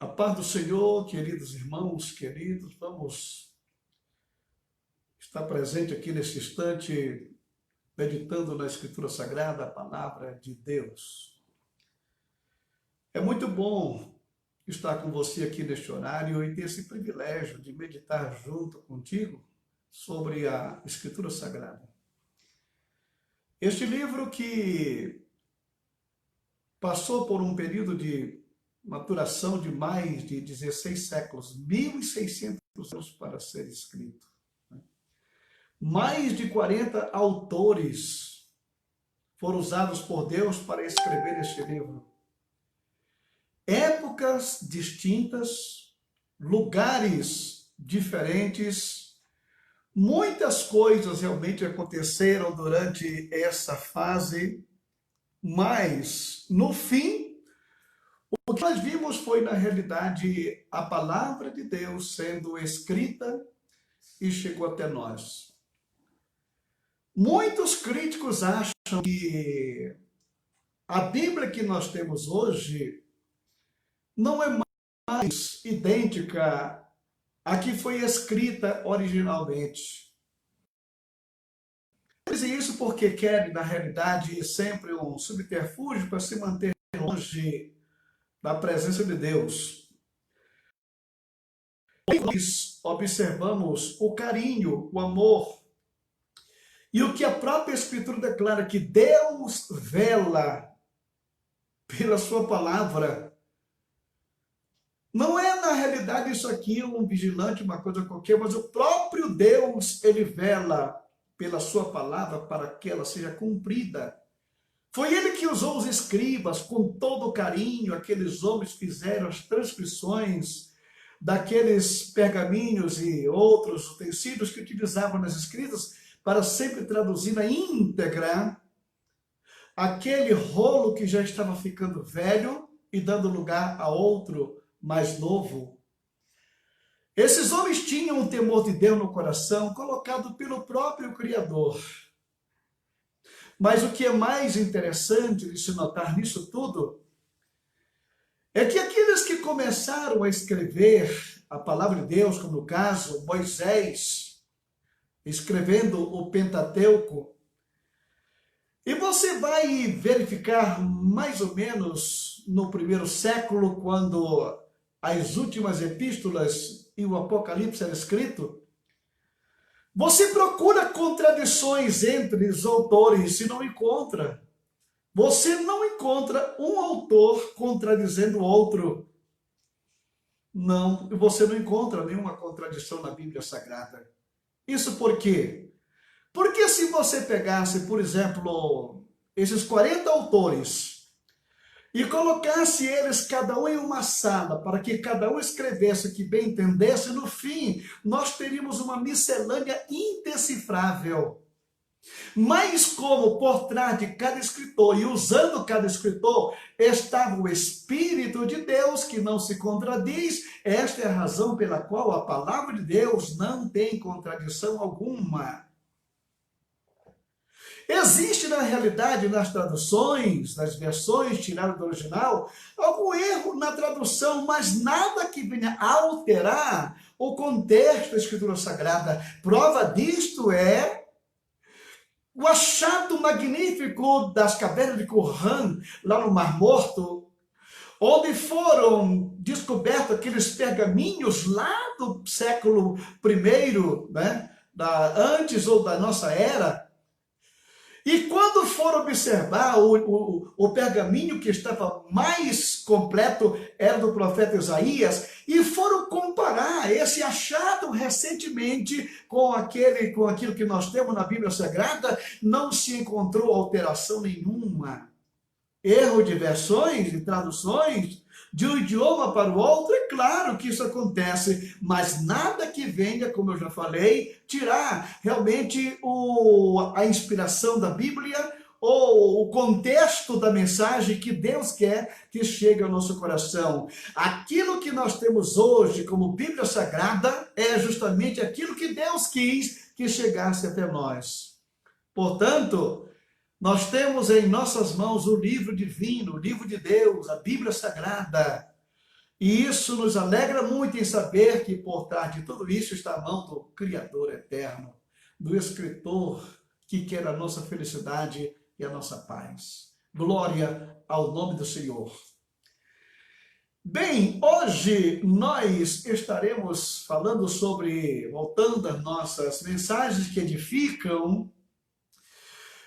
A paz do Senhor, queridos irmãos, queridos, vamos estar presente aqui nesse instante, meditando na Escritura Sagrada, a palavra de Deus. É muito bom estar com você aqui neste horário e ter esse privilégio de meditar junto contigo sobre a Escritura Sagrada. Este livro que passou por um período de maturação de mais de 16 séculos, 1.600 anos para ser escrito. Mais de 40 autores foram usados por Deus para escrever este livro. Épocas distintas, lugares diferentes, muitas coisas realmente aconteceram durante essa fase, mas no fim, o que nós vimos foi, na realidade, a palavra de Deus sendo escrita e chegou até nós. Muitos críticos acham que a Bíblia que nós temos hoje não é mais idêntica à que foi escrita originalmente. Dizem isso porque querem, na realidade, sempre um subterfúgio para se manter longe da presença de Deus. Nós observamos o carinho, o amor, e o que a própria Escritura declara, que Deus vela pela sua palavra. Não é, na realidade, isso aqui um vigilante, uma coisa qualquer, mas o próprio Deus, ele vela pela sua palavra para que ela seja cumprida. Foi ele que usou os escribas com todo carinho, aqueles homens fizeram as transcrições daqueles pergaminhos e outros utensílios que utilizavam nas escritas para sempre traduzir na íntegra aquele rolo que já estava ficando velho e dando lugar a outro mais novo. Esses homens tinham um temor de Deus no coração, colocado pelo próprio Criador. Mas o que é mais interessante de se notar nisso tudo é que aqueles que começaram a escrever a palavra de Deus, como no caso Moisés, escrevendo o Pentateuco, e você vai verificar mais ou menos no primeiro século, quando as últimas epístolas e o Apocalipse eram escritos, você procura contradições entre os autores e não encontra. Você não encontra um autor contradizendo o outro. Não, você não encontra nenhuma contradição na Bíblia Sagrada. Isso por quê? Porque se você pegasse, por exemplo, esses 40 autores e colocasse eles cada um em uma sala para que cada um escrevesse o que bem entendesse, no fim nós teríamos uma miscelânea indecifrável. Mas como por trás de cada escritor e usando cada escritor estava o Espírito de Deus que não se contradiz, esta é a razão pela qual a palavra de Deus não tem contradição alguma. Existe, na realidade, nas traduções, nas versões tiradas do original, algum erro na tradução, mas nada que venha alterar o contexto da Escritura Sagrada. Prova disto é o achado magnífico das cavernas de Qumran, lá no Mar Morto, onde foram descobertos aqueles pergaminhos lá do século I, né, antes ou da nossa era. E quando foram observar, o pergaminho que estava mais completo era do profeta Isaías, e foram comparar esse achado recentemente com aquilo que nós temos na Bíblia Sagrada, não se encontrou alteração nenhuma. Erro de versões, de traduções, de um idioma para o outro, é claro que isso acontece, mas nada que venha, como eu já falei, tirar realmente a inspiração da Bíblia ou o contexto da mensagem que Deus quer que chegue ao nosso coração. Aquilo que nós temos hoje como Bíblia Sagrada é justamente aquilo que Deus quis que chegasse até nós. Portanto, nós temos em nossas mãos o livro divino, o livro de Deus, a Bíblia Sagrada. E isso nos alegra muito em saber que por trás de tudo isso está a mão do Criador eterno, do Escritor que quer a nossa felicidade e a nossa paz. Glória ao nome do Senhor. Bem, hoje nós estaremos falando sobre, voltando às nossas mensagens que edificam,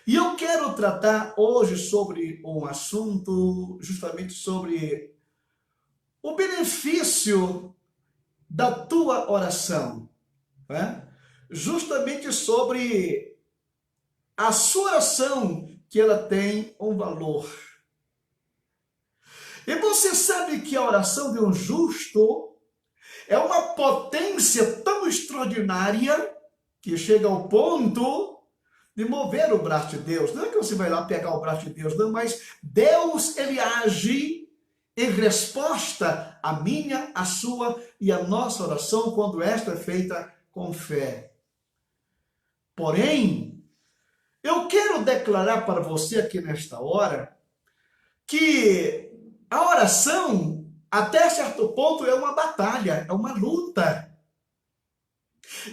e eu quero tratar hoje sobre um assunto, justamente sobre o benefício da tua oração, né? Justamente sobre a sua oração, que ela tem um valor. E você sabe que a oração de um justo é uma potência tão extraordinária que chega ao ponto de mover o braço de Deus. Não é que você vai lá pegar o braço de Deus, não, mas Deus, ele age em resposta à minha, à sua e à nossa oração, quando esta é feita com fé. Porém, eu quero declarar para você aqui nesta hora que a oração, até certo ponto, é uma batalha, é uma luta.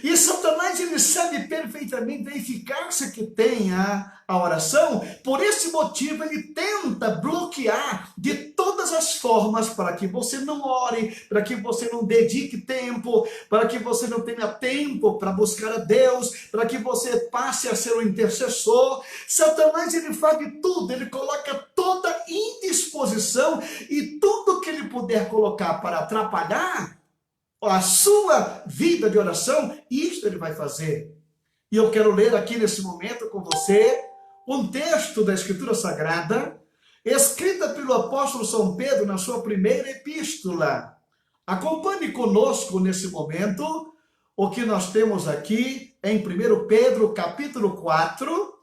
E Satanás, ele sabe perfeitamente a eficácia que tem a oração. Por esse motivo, ele tenta bloquear de todas as formas para que você não ore, para que você não dedique tempo, para que você não tenha tempo para buscar a Deus, para que você passe a ser um intercessor. Satanás, ele faz de tudo, ele coloca toda indisposição e tudo que ele puder colocar para atrapalhar a sua vida de oração, isto ele vai fazer. E eu quero ler aqui nesse momento com você um texto da Escritura Sagrada, escrita pelo apóstolo São Pedro na sua primeira epístola. Acompanhe conosco nesse momento o que nós temos aqui em 1 Pedro, capítulo 4,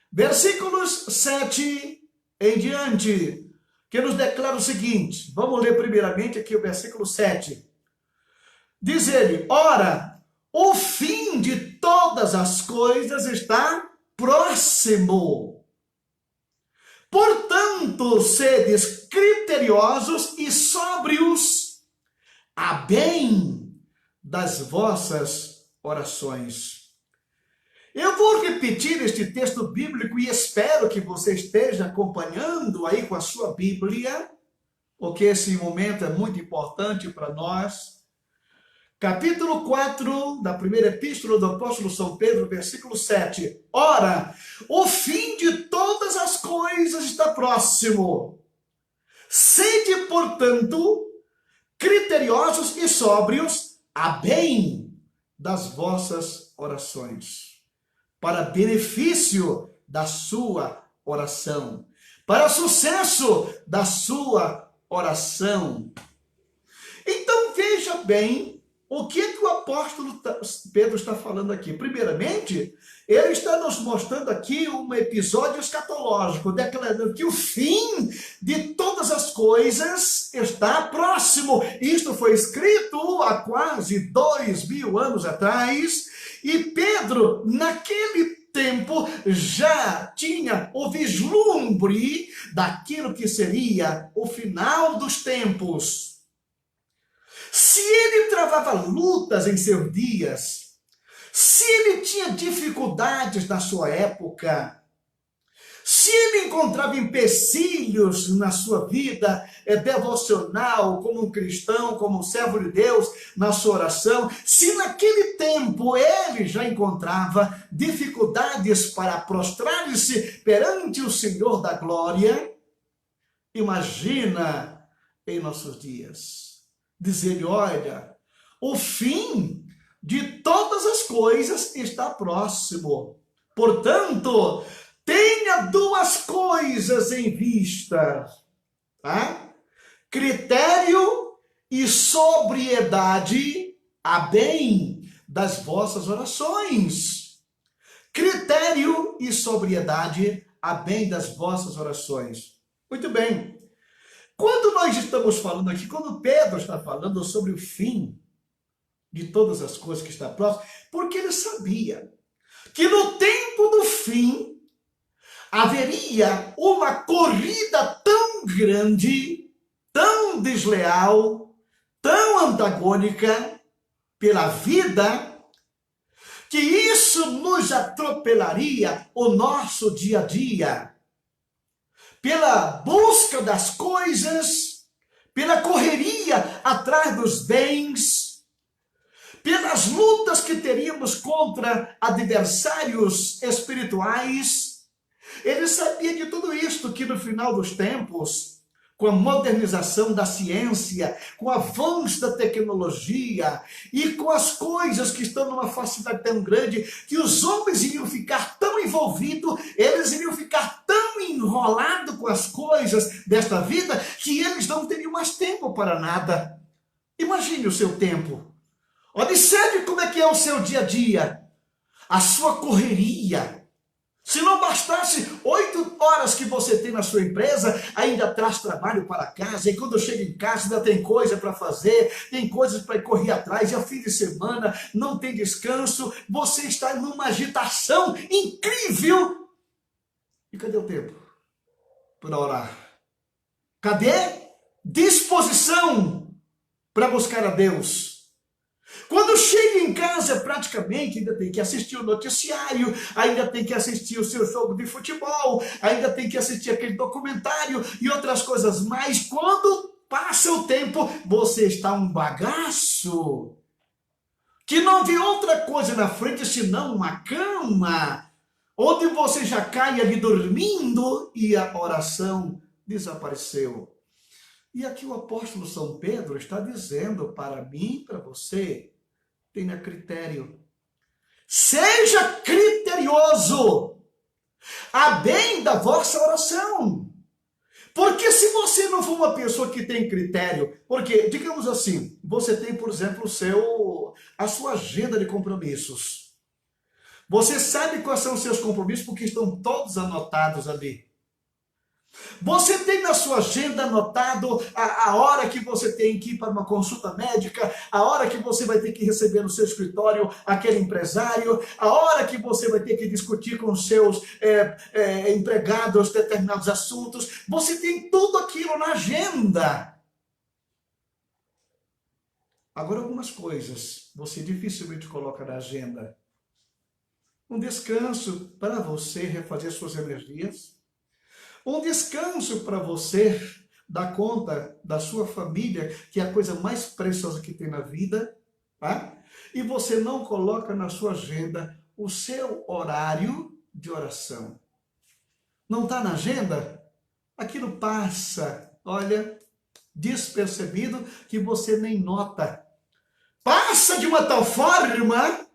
versículos 7 em diante, que nos declara o seguinte. Vamos ler primeiramente aqui o versículo 7. Diz ele: ora, o fim de todas as coisas está próximo. Portanto, sedes criteriosos e sóbrios a bem das vossas orações. Eu vou repetir este texto bíblico e espero que você esteja acompanhando aí com a sua Bíblia, porque esse momento é muito importante para nós. Capítulo 4 da primeira epístola do apóstolo São Pedro, versículo 7. Ora, o fim de todas as coisas está próximo. Sede, portanto, criteriosos e sóbrios a bem das vossas orações, para benefício da sua oração, para sucesso da sua oração. Então, veja bem, o que o apóstolo Pedro está falando aqui? Primeiramente, ele está nos mostrando aqui um episódio escatológico, declarando que o fim de todas as coisas está próximo. Isto foi escrito há quase 2000 anos atrás, e Pedro, naquele tempo, já tinha o vislumbre daquilo que seria o final dos tempos. Se ele travava lutas em seus dias, se ele tinha dificuldades na sua época, se ele encontrava empecilhos na sua vida devocional, como um cristão, como um servo de Deus, na sua oração, se naquele tempo ele já encontrava dificuldades para prostrar-se perante o Senhor da glória, imagina em nossos dias. Dizer-lhe, olha, o fim de todas as coisas está próximo. Portanto, tenha duas coisas em vista, tá? Critério e sobriedade a bem das vossas orações. Critério e sobriedade a bem das vossas orações. Muito bem. Quando nós estamos falando aqui, quando Pedro está falando sobre o fim de todas as coisas que está próximo, porque ele sabia que no tempo do fim haveria uma corrida tão grande, tão desleal, tão antagônica pela vida, que isso nos atropelaria o nosso dia a dia, pela busca das coisas, pela correria atrás dos bens, pelas lutas que teríamos contra adversários espirituais. Ele sabia de tudo isto, que no final dos tempos, com a modernização da ciência, com o avanço da tecnologia e com as coisas que estão numa facilidade tão grande, que os homens iriam ficar tão envolvidos, eles iriam ficar tão enrolados com as coisas desta vida, que eles não teriam mais tempo para nada. Imagine o seu tempo. Observe como é que é o seu dia a dia, a sua correria. Se não bastasse 8 horas que você tem na sua empresa, ainda traz trabalho para casa, e quando chega em casa ainda tem coisa para fazer, tem coisas para correr atrás, e ao fim de semana não tem descanso, você está numa agitação incrível. E cadê o tempo para orar? Cadê disposição para buscar a Deus? Quando chega em casa, praticamente ainda tem que assistir o noticiário, ainda tem que assistir o seu jogo de futebol, ainda tem que assistir aquele documentário e outras coisas mais. Quando passa o tempo, você está um bagaço, que não vê outra coisa na frente senão uma cama, onde você já cai ali dormindo e a oração desapareceu. E aqui o apóstolo São Pedro está dizendo para mim e para você: tenha critério. Seja criterioso a bem da vossa oração. Porque se você não for uma pessoa que tem critério, porque, digamos assim, você tem, por exemplo, a sua agenda de compromissos. Você sabe quais são os seus compromissos porque estão todos anotados ali. Você tem na sua agenda anotado a hora que você tem que ir para uma consulta médica, a hora que você vai ter que receber no seu escritório aquele empresário, a hora que você vai ter que discutir com os seus empregados determinados assuntos. Você tem tudo aquilo na agenda. Agora, algumas coisas você dificilmente coloca na agenda. Um descanso para você refazer suas energias. Um descanso para você dar conta da sua família, que é a coisa mais preciosa que tem na vida, tá? E você não coloca na sua agenda o seu horário de oração. Não está na agenda? Aquilo passa, olha, despercebido, que você nem nota. Passa de uma tal forma,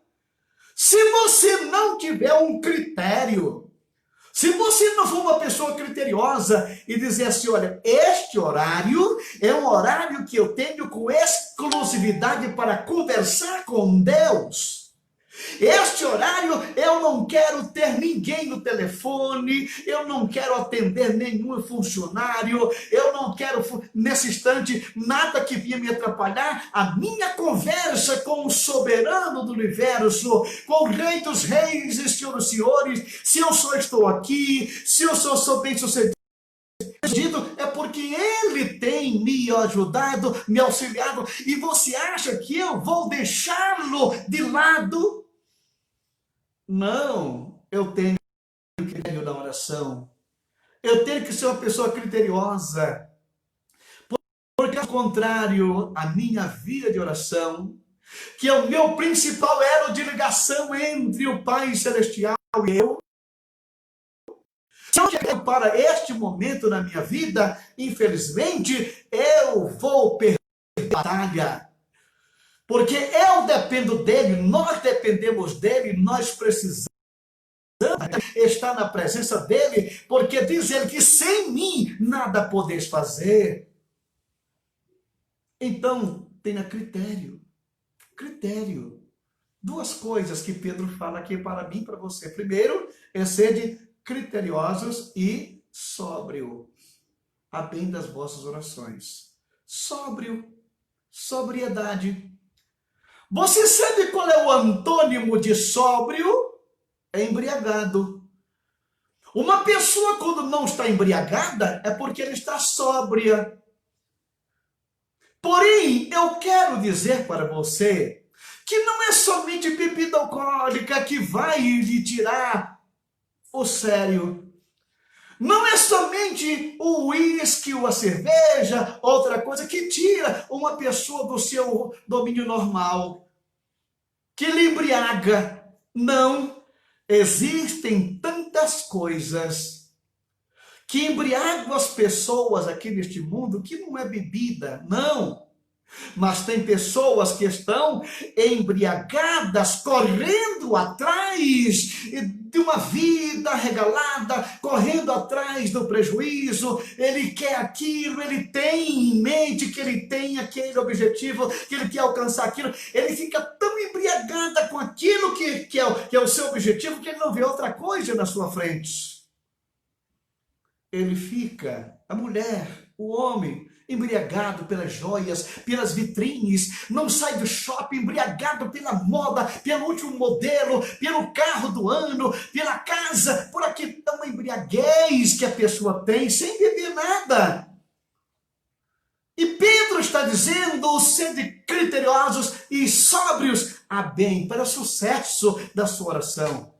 se você não tiver um critério. Se você não for uma pessoa criteriosa e dizer assim, olha, este horário é um horário que eu tenho com exclusividade para conversar com Deus. Este horário eu não quero ter ninguém no telefone, eu não quero atender nenhum funcionário, eu não quero, nesse instante, nada que venha me atrapalhar a minha conversa com o soberano do universo, com o Rei dos Reis e Senhor dos Senhores. Se eu só estou aqui, se eu sou bem sucedido, é porque Ele tem me ajudado, me auxiliado, e você acha que eu vou deixá-lo de lado? Não, eu tenho critério na oração. Eu tenho que ser uma pessoa criteriosa. Porque, ao contrário, a minha vida de oração, que é o meu principal elo de ligação entre o Pai Celestial e eu, se eu chegar para este momento na minha vida, infelizmente, eu vou perder a batalha. Porque eu dependo dele, nós dependemos dele, nós precisamos estar na presença dele, porque diz ele que sem mim nada podeis fazer. Então, tenha critério. Critério. 2 coisas que Pedro fala aqui para mim e para você. Primeiro, é ser criteriosos e sóbrio, a bem das vossas orações. Sóbrio, sobriedade. Você sabe qual é o antônimo de sóbrio? É embriagado. Uma pessoa, quando não está embriagada, é porque ela está sóbria. Porém, eu quero dizer para você que não é somente bebida alcoólica que vai lhe tirar o sério. Não é somente o uísque ou a cerveja, outra coisa que tira uma pessoa do seu domínio normal, que lhe embriaga. Não. Existem tantas coisas que embriagam as pessoas aqui neste mundo que não é bebida, não. Mas tem pessoas que estão embriagadas, correndo atrás de uma vida regalada, correndo atrás do prejuízo. Ele quer aquilo, ele tem em mente que ele tem aquele objetivo, que ele quer alcançar aquilo. Ele fica tão embriagado com aquilo que é o seu objetivo, que ele não vê outra coisa na sua frente. Ele fica, a mulher, o homem, embriagado pelas joias, pelas vitrines, não sai do shopping embriagado pela moda, pelo último modelo, pelo carro do ano, pela casa, por aqui uma embriaguez que a pessoa tem, sem beber nada. E Pedro está dizendo, sede criteriosos e sóbrios a bem, para o sucesso da sua oração.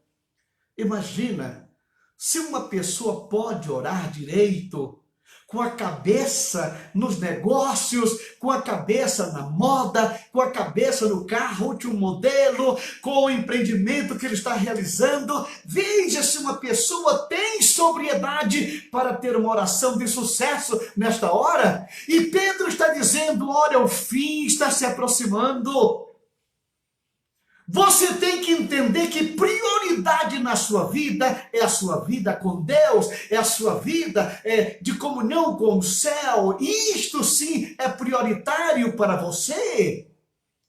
Imagina, se uma pessoa pode orar direito, com a cabeça nos negócios, com a cabeça na moda, com a cabeça no carro, último modelo, com o empreendimento que ele está realizando, veja se uma pessoa tem sobriedade para ter uma oração de sucesso nesta hora. E Pedro está dizendo, olha, o fim está se aproximando. Você tem que entender que prioridade na sua vida é a sua vida com Deus, é a sua vida de comunhão com o céu. Isto sim é prioritário para você.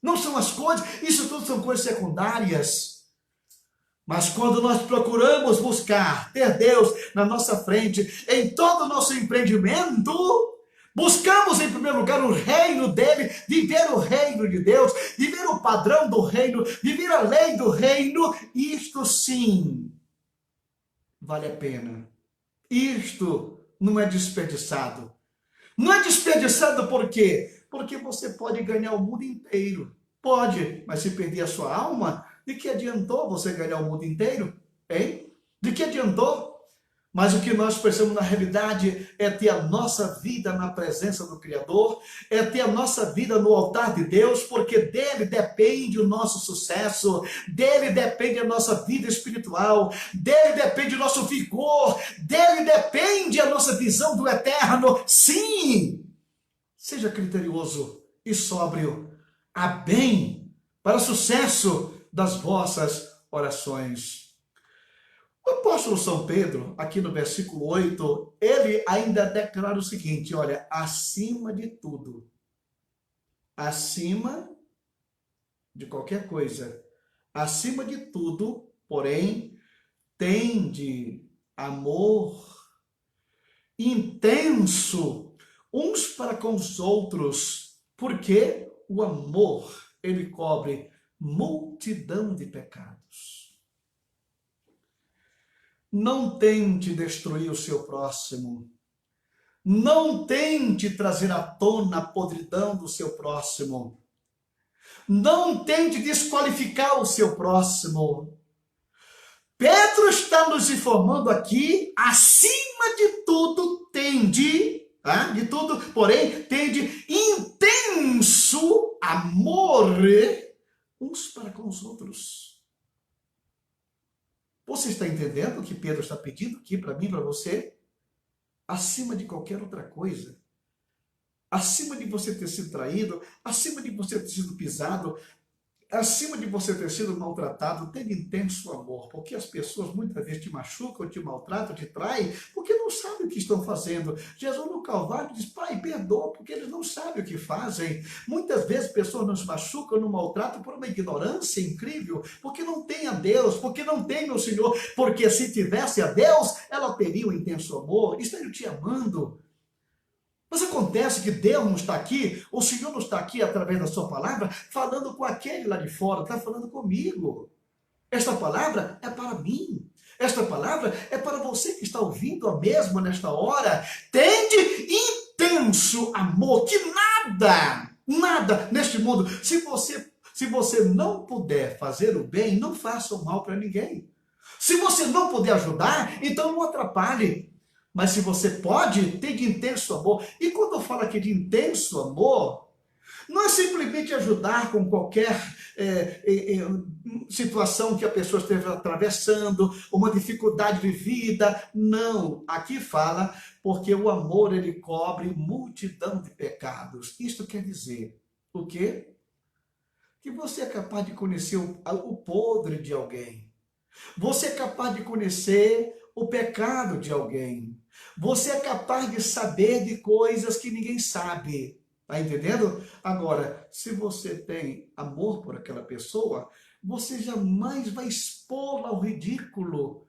Não são as coisas, isso tudo são coisas secundárias. Mas quando nós procuramos buscar ter Deus na nossa frente, em todo o nosso empreendimento, buscamos em primeiro lugar o reino dele, viver o reino de Deus, viver o padrão do reino, viver a lei do reino. Isto sim vale a pena. Isto não é desperdiçado. Não é desperdiçado por quê? Porque você pode ganhar o mundo inteiro. Pode, mas se perder a sua alma, de que adiantou você ganhar o mundo inteiro? Hein? De que adiantou? Mas o que nós precisamos na realidade é ter a nossa vida na presença do Criador, é ter a nossa vida no altar de Deus, porque dele depende o nosso sucesso, dele depende a nossa vida espiritual, dele depende o nosso vigor, dele depende a nossa visão do eterno. Sim! Seja criterioso e sóbrio, a bem, para o sucesso das vossas orações. O apóstolo São Pedro, aqui no versículo 8, ele ainda declara o seguinte, olha, acima de tudo, acima de qualquer coisa, acima de tudo, porém, tende amor intenso uns para com os outros, porque o amor, ele cobre multidão de pecados. Não tente destruir o seu próximo. Não tente trazer à tona a podridão do seu próximo. Não tente desqualificar o seu próximo. Pedro está nos informando aqui, acima de tudo, tende, de tudo, porém, tende intenso amor uns para com os outros. Você está entendendo o que Pedro está pedindo aqui para mim, para você? Acima de qualquer outra coisa, acima de você ter sido traído, acima de você ter sido pisado, acima de você ter sido maltratado, tenha intenso amor, porque as pessoas muitas vezes te machucam, te maltratam, te traem, porque não sabem o que estão fazendo. Jesus no Calvário diz, Pai, perdoa, porque eles não sabem o que fazem. Muitas vezes pessoas nos machucam, nos maltratam por uma ignorância incrível, porque não tem a Deus, porque não tem o Senhor, porque se tivesse a Deus, ela teria um intenso amor, estaria te amando. Mas acontece que Deus não está aqui, o Senhor não está aqui através da sua palavra, falando com aquele lá de fora, está falando comigo. Esta palavra é para mim. Esta palavra é para você que está ouvindo a mesma nesta hora. Tende intenso amor que nada neste mundo, se você não puder fazer o bem, não faça o mal para ninguém. Se você não puder ajudar, então não atrapalhe. Mas se você pode, tem de intenso amor. E quando eu falo aqui de intenso amor, não é simplesmente ajudar com qualquer situação que a pessoa esteja atravessando, uma dificuldade de vida. Não, aqui fala porque o amor ele cobre multidão de pecados. Isto quer dizer o quê? Que você é capaz de conhecer o podre de alguém. Você é capaz de conhecer o pecado de alguém. Você é capaz de saber de coisas que ninguém sabe. Está entendendo? Agora, se você tem amor por aquela pessoa, você jamais vai expô-la ao ridículo.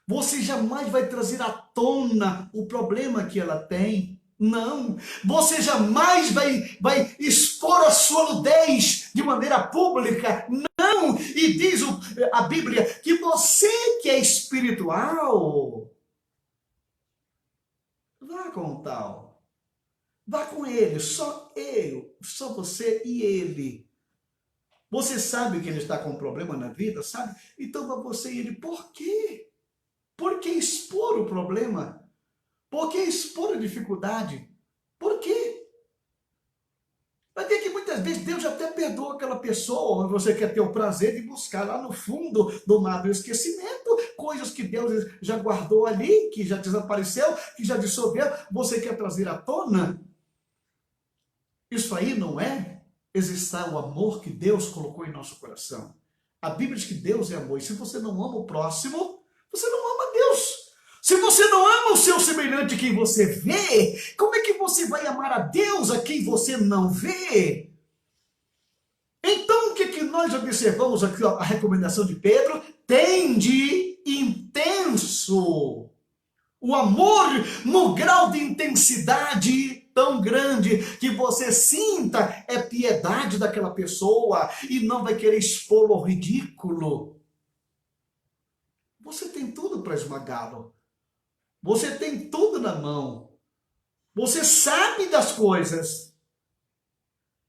Você jamais vai trazer à tona o problema que ela tem. Não. Você jamais vai expor a sua nudez de maneira pública. Não. E diz a Bíblia que você que é espiritual, vá com o tal. Vá com ele, só eu, só você e ele. Você sabe que ele está com um problema na vida, sabe? Então vá você e ele. Por quê? Por que expor o problema? Por que expor a dificuldade? Por quê? Vai ver que muitas vezes Deus até perdoa aquela pessoa, mas você quer ter o prazer de buscar lá no fundo do mar do esquecimento, coisas que Deus já guardou ali, que já desapareceu, que já dissolveu, você quer trazer à tona? Isso aí não é exercitar o amor que Deus colocou em nosso coração. A Bíblia diz que Deus é amor, e se você não ama o próximo, você não ama Deus. Se você não ama o seu semelhante quem você vê, como é que você vai amar a Deus a quem você não vê? Então, o que nós observamos aqui, ó, a recomendação de Pedro? Tende intenso. O amor no grau de intensidade tão grande que você sinta é piedade daquela pessoa e não vai querer expô-lo ao ridículo. Você tem tudo para esmagá-lo. Você tem tudo na mão. Você sabe das coisas.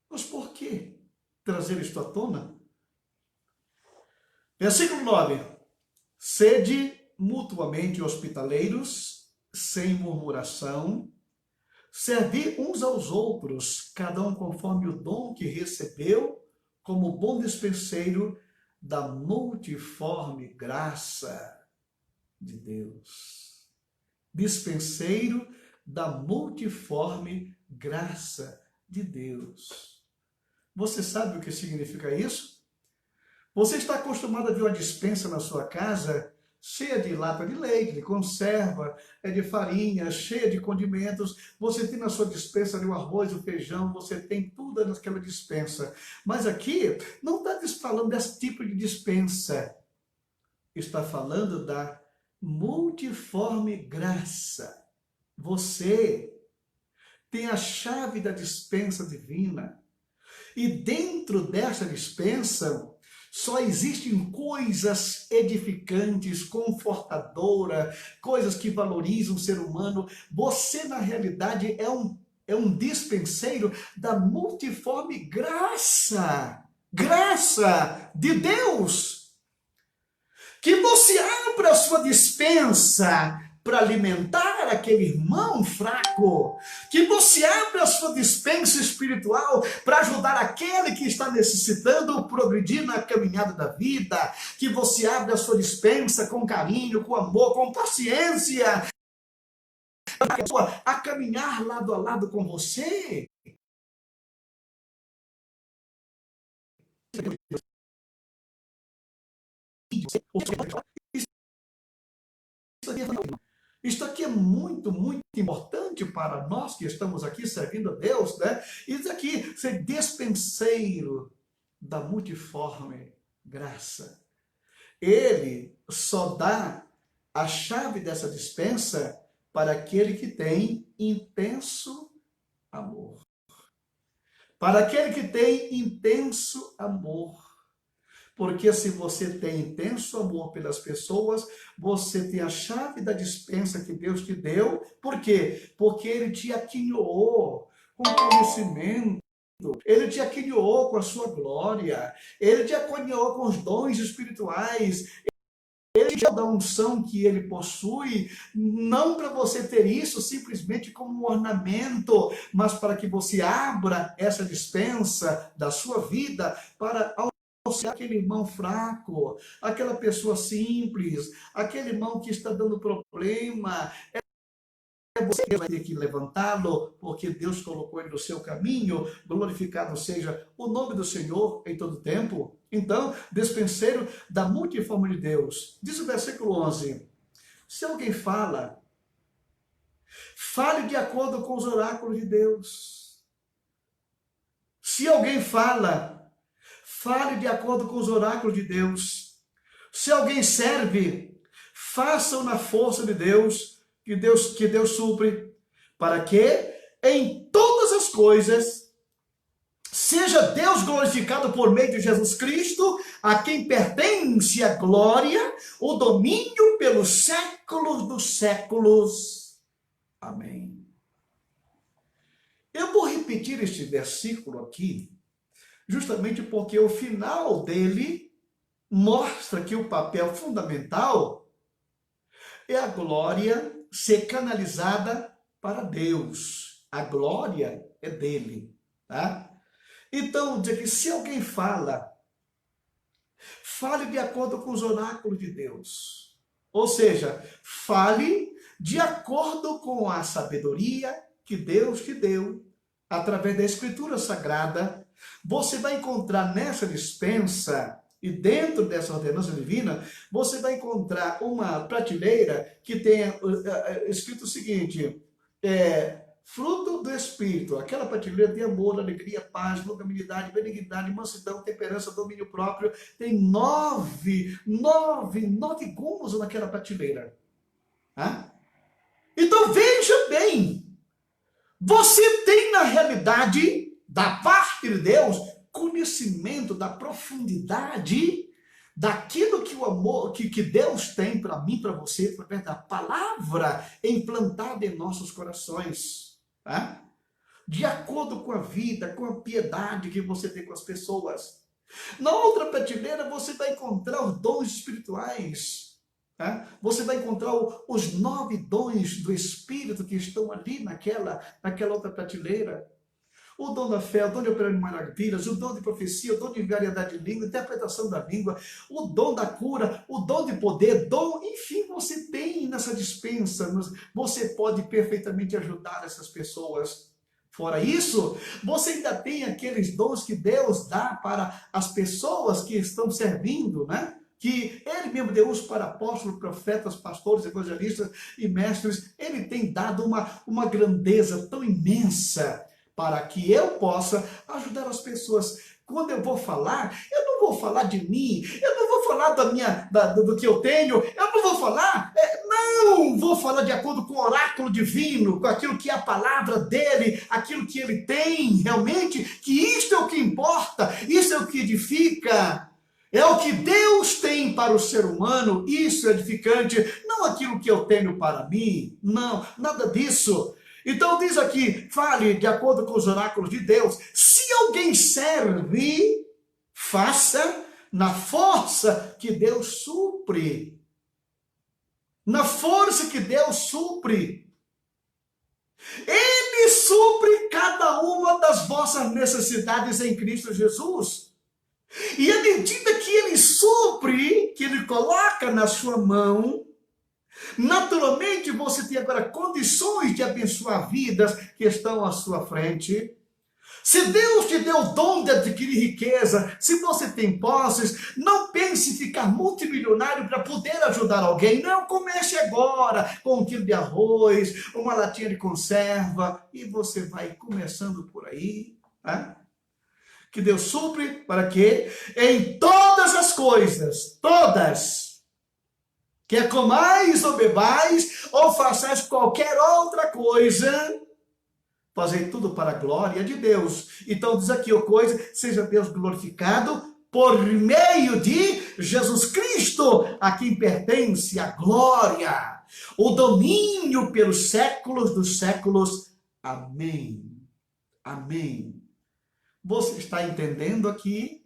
Mas por que trazer isto à tona? Versículo 9. Sede mutuamente hospitaleiros, sem murmuração, servi uns aos outros, cada um conforme o dom que recebeu, como bom dispenseiro da multiforme graça de Deus. Dispenseiro da multiforme graça de Deus. Você sabe o que significa isso? Você está acostumado a ver uma despensa na sua casa cheia de lata de leite, de conserva, de farinha, cheia de condimentos. Você tem na sua despensa ali o arroz, o feijão, você tem tudo naquela despensa. Mas aqui não está falando desse tipo de despensa. Está falando da multiforme graça. Você tem a chave da despensa divina. E dentro dessa despensa, só existem coisas edificantes, confortadoras, coisas que valorizam o ser humano. Você, na realidade, é um dispenseiro da multiforme graça. Graça de Deus. Que você abra a sua despensa para alimentar aquele irmão fraco, que você abra a sua despensa espiritual para ajudar aquele que está necessitando progredir na caminhada da vida, que você abra a sua despensa com carinho, com amor, com paciência, a caminhar lado a lado com você. Isso aqui é muito importante para nós que estamos aqui servindo a Deus, né? Isso aqui, ser dispenseiro da multiforme graça. Ele só dá a chave dessa dispensa para aquele que tem intenso amor. Para aquele que tem intenso amor. Porque se você tem intenso amor pelas pessoas, você tem a chave da despensa que Deus te deu. Por quê? Porque Ele te aquinhoou com conhecimento. Ele te aquinhoou com a sua glória. Ele te aquinhoou com os dons espirituais. Ele te deu da unção que Ele possui, não para você ter isso simplesmente como um ornamento, mas para que você abra essa despensa da sua vida para auxiliar aquele irmão fraco, aquela pessoa simples, aquele irmão que está dando problema. Você que vai ter que levantá-lo, porque Deus colocou ele no seu caminho. Glorificado seja o nome do Senhor em todo tempo. Então, despenseiro da multiforme de Deus. Diz o versículo 11: se alguém fala, fale de acordo com os oráculos de Deus. Se alguém fala, fale de acordo com os oráculos de Deus. Se alguém serve, faça-o na força de Deus, que Deus supre, para que em todas as coisas seja Deus glorificado por meio de Jesus Cristo, a quem pertence a glória, o domínio pelos séculos dos séculos. Amém. Eu vou repetir este versículo aqui, justamente porque o final dele mostra que o papel fundamental é a glória ser canalizada para Deus. A glória é dele, tá? Então, diz aqui, se alguém fala, fale de acordo com os oráculos de Deus. Ou seja, fale de acordo com a sabedoria que Deus te deu, através da Escritura Sagrada. Você vai encontrar nessa dispensa, e dentro dessa ordenança divina, você vai encontrar uma prateleira que tenha escrito o seguinte: fruto do Espírito. Aquela prateleira tem amor, alegria, paz, longanimidade, benignidade, mansidão, temperança, domínio próprio. Tem nove gomos naquela prateleira. Tá? Então veja bem, você tem na realidade, da parte de Deus, conhecimento da profundidade daquilo que o amor que Deus tem para mim, para você, através da palavra implantada em nossos corações, tá? De acordo com a vida, com a piedade que você tem com as pessoas. Na outra prateleira você vai encontrar os dons espirituais, tá? Você vai encontrar os 9 dons do Espírito que estão ali naquela outra prateleira. O dom da fé, o dom de operar em maravilhas, o dom de profecia, o dom de variedade de língua, interpretação da língua, o dom da cura, o dom de poder, enfim, você tem nessa dispensa, você pode perfeitamente ajudar essas pessoas. Fora isso, você ainda tem aqueles dons que Deus dá para as pessoas que estão servindo, né? Que Ele mesmo deu uso para apóstolos, profetas, pastores, evangelistas e mestres. Ele tem dado uma grandeza tão imensa para que eu possa ajudar as pessoas. Quando eu vou falar, eu não vou falar de mim, eu não vou falar do que eu tenho, eu não vou falar, vou falar de acordo com o oráculo divino, com aquilo que é a palavra dele, aquilo que ele tem realmente, que isto é o que importa, isso é o que edifica. É o que Deus tem para o ser humano, isso é edificante, não aquilo que eu tenho para mim, não, nada disso. Então diz aqui, fale de acordo com os oráculos de Deus. Se alguém serve, faça na força que Deus supre. Na força que Deus supre. Ele supre cada uma das vossas necessidades em Cristo Jesus. E à medida que Ele supre, que Ele coloca na sua mão, naturalmente você tem agora condições de abençoar vidas que estão à sua frente. Se Deus te deu o dom de adquirir riqueza, se você tem posses, não pense em ficar multimilionário para poder ajudar alguém. Não, comece agora com 1 quilo de arroz, uma latinha de conserva, e você vai começando por aí. Tá? Que Deus supre para que em todas as coisas, todas, quer comais ou bebais, ou façais qualquer outra coisa, fazei tudo para a glória de Deus. Então diz aqui, seja Deus glorificado por meio de Jesus Cristo, a quem pertence a glória, o domínio pelos séculos dos séculos. Amém. Amém. Você está entendendo aqui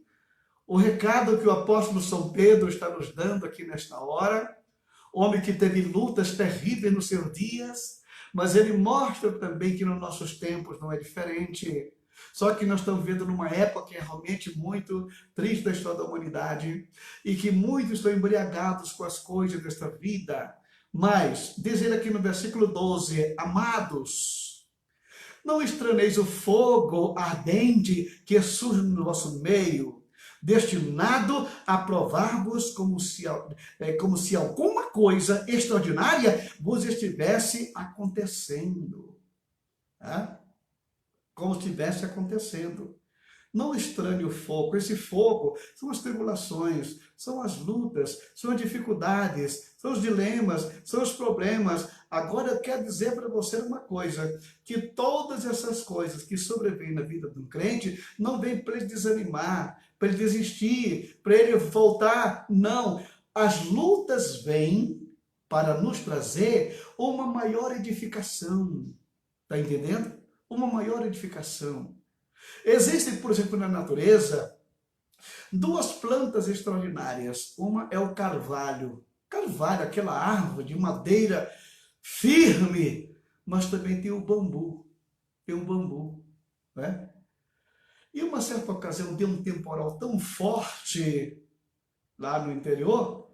o recado que o apóstolo São Pedro está nos dando aqui nesta hora? Homem que teve lutas terríveis nos seus dias, mas ele mostra também que nos nossos tempos não é diferente. Só que nós estamos vivendo numa época que é realmente muito triste da história da humanidade e que muitos estão embriagados com as coisas desta vida. Mas, diz ele aqui no versículo 12, amados, não estranheis o fogo ardente que surge no vosso meio, destinado a provar-vos como se alguma coisa extraordinária vos estivesse acontecendo. Como se estivesse acontecendo. Não estranhe o fogo. Esse fogo são as tribulações, são as lutas, são as dificuldades, são os dilemas, são os problemas. Agora eu quero dizer para você uma coisa, que todas essas coisas que sobrevêm na vida de um crente não vêm para ele desanimar, para ele desistir, para ele voltar. Não. As lutas vêm para nos trazer uma maior edificação. Está entendendo? Uma maior edificação. Existem, por exemplo, na natureza, duas plantas extraordinárias. Uma é o carvalho. Carvalho, aquela árvore de madeira firme, mas também tem o bambu. Tem o bambu, né? E uma certa ocasião deu um temporal tão forte lá no interior,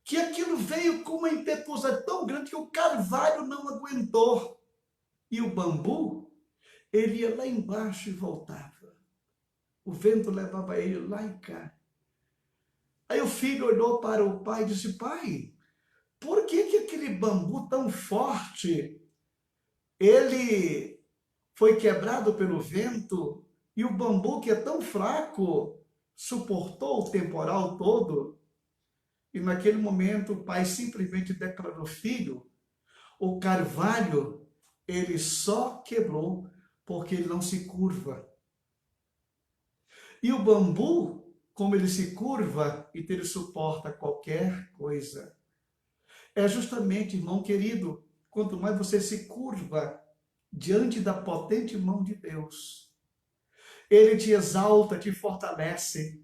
que aquilo veio com uma impetuosidade tão grande que o carvalho não aguentou. E o bambu, ele ia lá embaixo e voltava. O vento levava ele lá e cá. Aí o filho olhou para o pai e disse, pai, por que aquele bambu tão forte, ele foi quebrado pelo vento, e o bambu que é tão fraco, suportou o temporal todo? E naquele momento o pai simplesmente declarou, filho, o carvalho, ele só quebrou porque ele não se curva. E o bambu, como ele se curva, então ele suporta qualquer coisa. É justamente, irmão querido, quanto mais você se curva diante da potente mão de Deus, ele te exalta, te fortalece.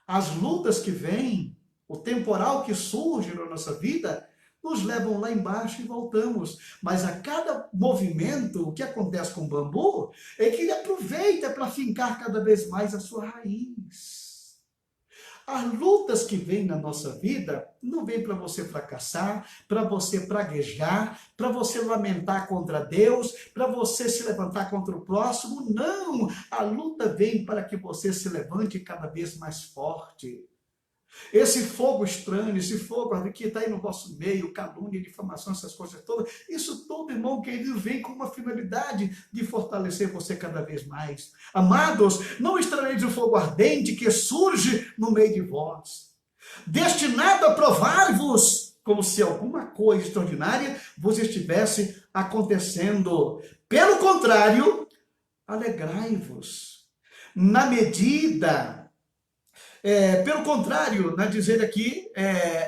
As lutas que vêm, o temporal que surge na nossa vida, nos levam lá embaixo e voltamos. Mas a cada movimento, o que acontece com o bambu é que ele aproveita para fincar cada vez mais a sua raiz. As lutas que vêm na nossa vida não vêm para você fracassar, para você praguejar, para você lamentar contra Deus, para você se levantar contra o próximo. Não! A luta vem para que você se levante cada vez mais forte. Esse fogo estranho, esse fogo que está aí no vosso meio, calúnia, difamação, essas coisas todas, isso tudo, irmão querido, vem com uma finalidade de fortalecer você cada vez mais. Amados, não estranheis o fogo ardente que surge no meio de vós, destinado a provar-vos, como se alguma coisa extraordinária vos estivesse acontecendo. Pelo contrário, alegrai-vos, na medida... pelo contrário, dizer aqui,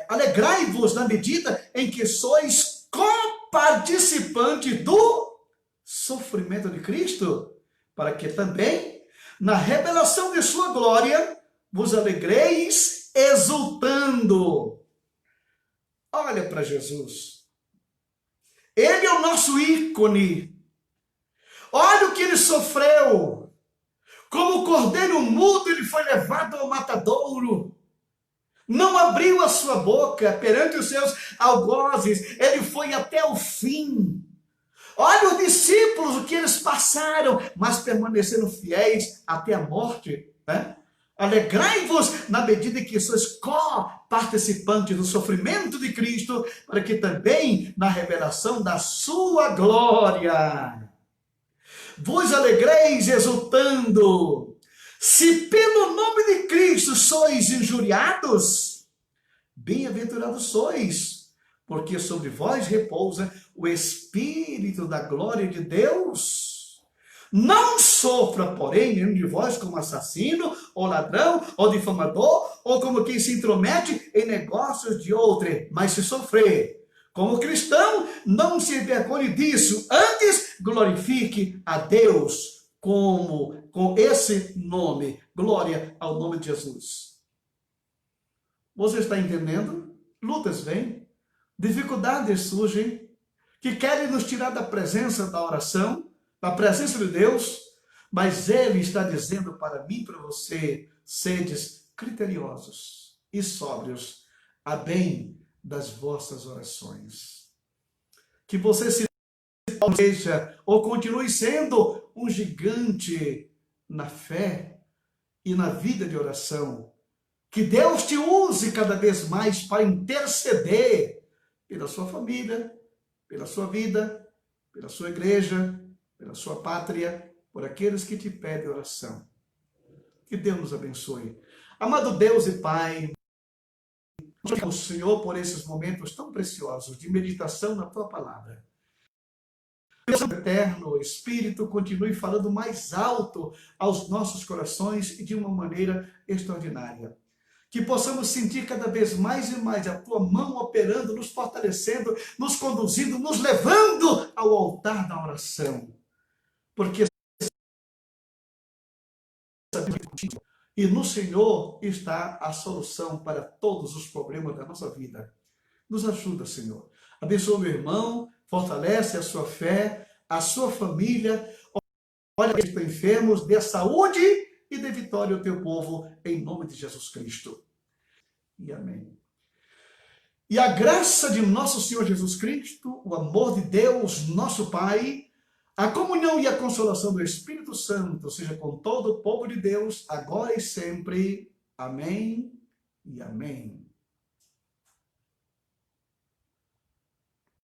alegrai-vos na medida em que sois coparticipantes do sofrimento de Cristo, para que também, na revelação de sua glória, vos alegreis exultando. Olha para Jesus. Ele é o nosso ícone. Olha o que ele sofreu. Como cordeiro mudo, ele foi levado ao matadouro. Não abriu a sua boca perante os seus algozes. Ele foi até o fim. Olha os discípulos, o que eles passaram, mas permaneceram fiéis até a morte. Alegrai-vos na medida em que sois co-participantes do sofrimento de Cristo, para que também na revelação da sua glória vos alegreis exultando. Se pelo nome de Cristo sois injuriados, bem-aventurados sois, porque sobre vós repousa o Espírito da glória de Deus. Não sofra, porém, nenhum de vós como assassino, ou ladrão, ou difamador, ou como quem se intromete em negócios de outrem. Mas se sofrer, como cristão, não se envergonhe disso. Antes, glorifique a Deus com esse nome. Glória ao nome de Jesus. Você está entendendo? Lutas vêm, dificuldades surgem, que querem nos tirar da presença da oração, da presença de Deus, mas Ele está dizendo para mim e para você, sedes criteriosos e sóbrios, a bem das vossas orações. Que você seja ou continue sendo um gigante na fé e na vida de oração. Que Deus te use cada vez mais para interceder pela sua família, pela sua vida, pela sua igreja, pela sua pátria, por aqueles que te pedem oração. Que Deus nos abençoe. Amado Deus e Pai, o Senhor por esses momentos tão preciosos de meditação na Tua Palavra. Deus eterno, Espírito, continue falando mais alto aos nossos corações e de uma maneira extraordinária. Que possamos sentir cada vez mais e mais a Tua mão operando, nos fortalecendo, nos conduzindo, nos levando ao altar da oração. Porque e no Senhor está a solução para todos os problemas da nossa vida. Nos ajuda, Senhor. Abençoa meu irmão, fortalece a sua fé, a sua família. Olha que estão enfermos, dê saúde e dê vitória ao teu povo, em nome de Jesus Cristo. E amém. E a graça de nosso Senhor Jesus Cristo, o amor de Deus, nosso Pai, a comunhão e a consolação do Espírito Santo seja com todo o povo de Deus, agora e sempre. Amém e amém.